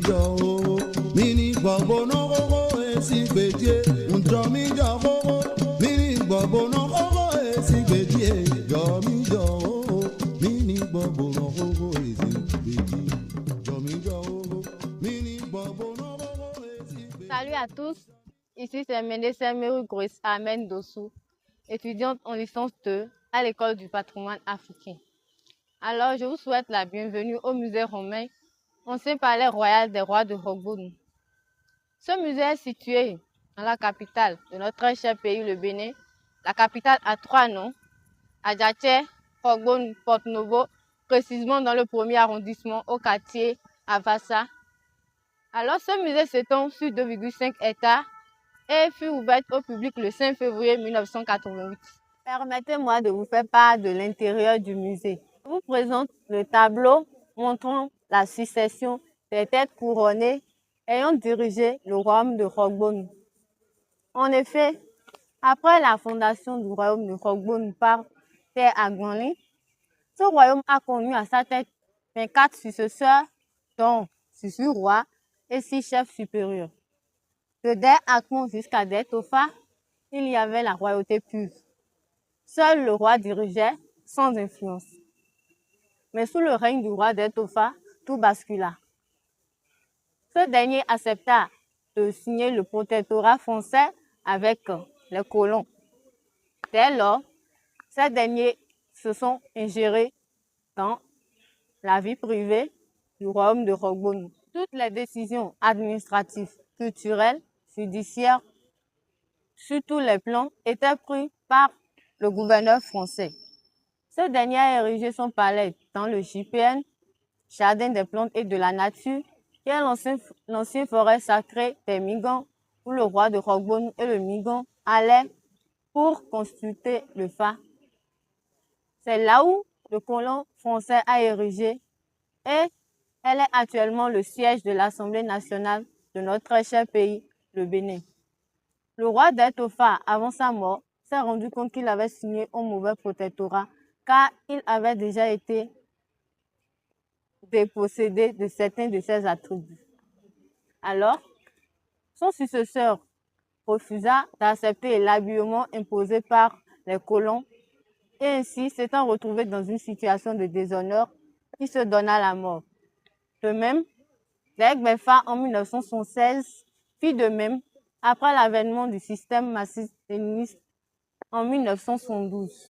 Jomijo, mini bobono gogo esibedie, Jomijo gogo, mini bobono gogo esibedie, Jomijo, mini bobono gogo esibedie, Jomijo, mini bobono gogo esibedie. Salut à tous, ici c'est Médecin Meru Grace Amen Dossou, étudiante en licence 2 à l'école du patrimoine africain. Alors, je vous souhaite la bienvenue au musée romain, ancien palais royal des rois de Rogboni. Ce musée est situé dans la capitale de notre très cher pays, le Bénin. La capitale a 3 noms, Adjaché, Rogboni, Porto-Novo, précisément dans le 1er arrondissement au quartier Avassa. Alors, ce musée s'étend sur 2,5 hectares et fut ouvert au public le 5 février 1988. Permettez-moi de vous faire part de l'intérieur du musée. Je vous présente le tableau montrant la succession des têtes couronnées ayant dirigé le royaume de Rogboni. En effet, après la fondation du royaume de Rogboni par Ter Agbanli, ce royaume a connu à sa tête 24 successeurs, dont 18 rois et 6 chefs supérieurs. De Der Akmon jusqu'à Der Tofa, il y avait la royauté pure. Seul le roi dirigeait sans influence. Mais sous le règne du roi Der Tofa, tout bascula. Ce dernier accepta de signer le protectorat français avec les colons. Dès lors, ces derniers se sont ingérés dans la vie privée du royaume de Rogboni. Toutes les décisions administratives, culturelles, judiciaires, sur tous les plans, étaient prises par le gouverneur français. Ce dernier a érigé son palais dans le JPN, Jardin des plantes et de la nature, qui est l'ancienne forêt sacrée des Migans, où le roi de Rogboni et le Migan allaient pour consulter le Fa. C'est là où le colon français a érigé et elle est actuellement le siège de l'Assemblée nationale de notre très cher pays, le Bénin. Le roi Der Tofa, avant sa mort, s'est rendu compte qu'il avait signé un mauvais protectorat car il avait déjà été dépossédé de certains de ses attributs. Alors, son successeur refusa d'accepter l'habillement imposé par les colons et ainsi, s'étant retrouvé dans une situation de déshonneur, il se donna la mort. De même, Der Gbefa en 1976 fit de même après l'avènement du système massiste-léniniste en 1972.